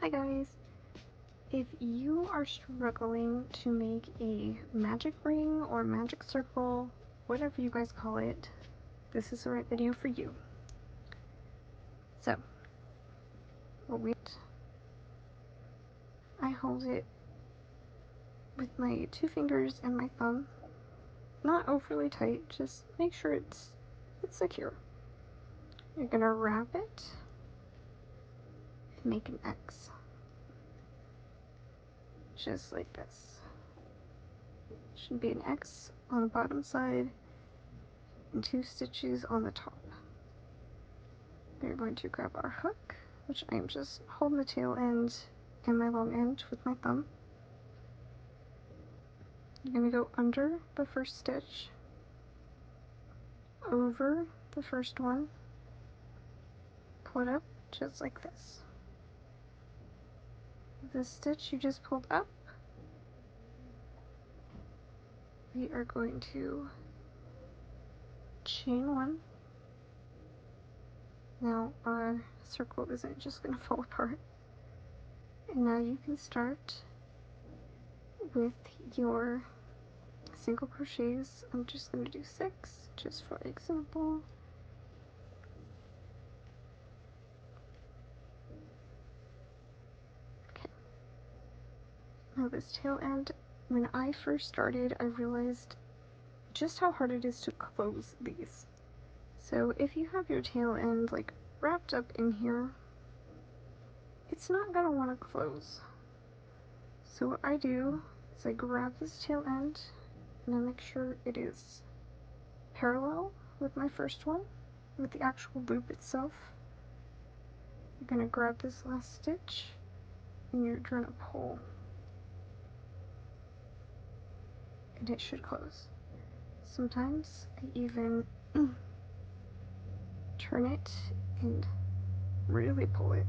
Hi guys! If you are struggling to make a magic ring or magic circle, whatever you guys call it, this is the right video for you. So, I hold it with my 2 fingers and my thumb. Not overly tight, just make sure it's secure. You're gonna wrap it and make an X. Just like this. Should be an X on the bottom side and 2 stitches on the top. We're going to grab our hook, which I'm just holding the tail end and my long end with my thumb. You're going to go under the first stitch, over the first one, pull it up just like this. This stitch you just pulled up, we are going to chain 1. Now our circle isn't just going to fall apart. And now you can start with your single crochets. I'm just going to do 6 just for example. Okay. Now this tail end, when I first started, I realized just how hard it is to close these. So if you have your tail end like wrapped up in here, it's not going to want to close. So what I do is I grab this tail end and I make sure it is parallel with my first one, with the actual loop itself. You're going to grab this last stitch and you're going to pull, and it should close. Sometimes I even turn it and really pull it.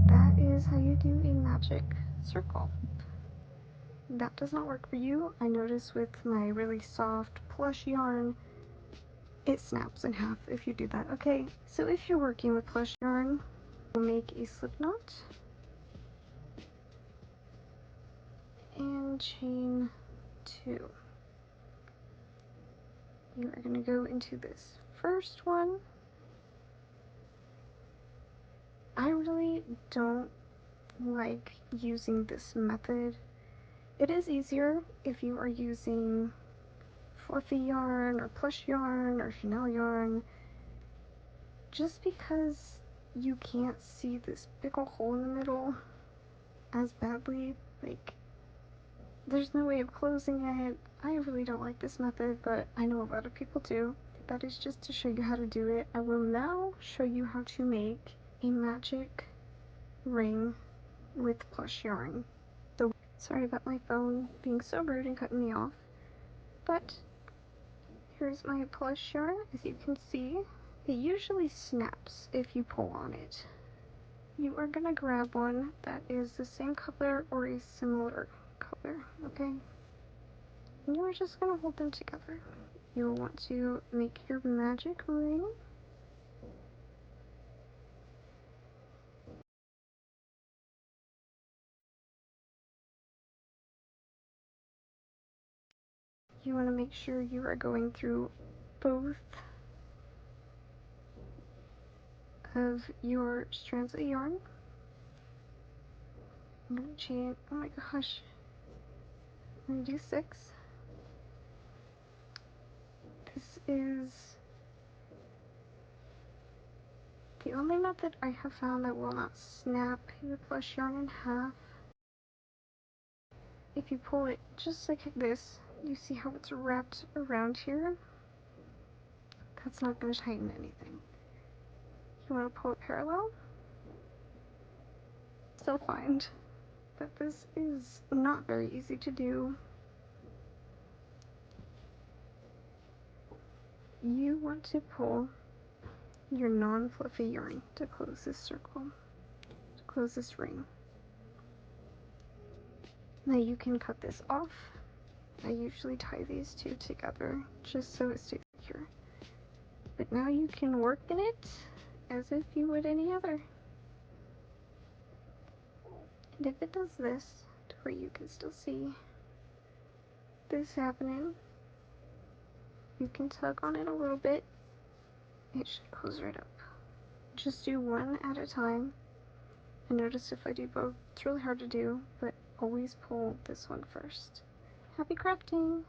That is how you do a magic circle. That does not work for you. I notice with my really soft plush yarn, it snaps in half if you do that. Okay, so if you're working with plush yarn, we'll make a slip knot and chain 2. You are going to go into this first one. I really don't like using this method. It is easier if you are using fluffy yarn or plush yarn or Chanel yarn, just because you can't see this big ol' hole in the middle as badly. Like, there's no way of closing it. I really don't like this method, but I know a lot of people do. That is just to show you how to do it. I will now show you how to make a magic ring with plush yarn. Sorry about my phone being so rude and cutting me off, but here's my plush yarn. As you can see, it usually snaps if you pull on it. You are gonna grab one that is the same color or a similar color, okay? And you are just gonna hold them together. You'll want to make your magic ring. You want to make sure you are going through both of your strands of yarn. I'm gonna chain, oh my gosh, I'm gonna do 6. This is the only method I have found that will not snap your plush yarn in half. If you pull it just like this, you see how it's wrapped around here? That's not going to tighten anything. You want to pull it parallel? Still find that this is not very easy to do. You want to pull your non-fluffy yarn to close this circle, to close this ring. Now you can cut this off. I usually tie these two together just so it stays secure. But now you can work in it as if you would any other. And if it does this, to where you can still see this happening, you can tug on it a little bit. It should close right up. Just do one at a time. And notice if I do both, it's really hard to do, but always pull this one first. Happy crafting!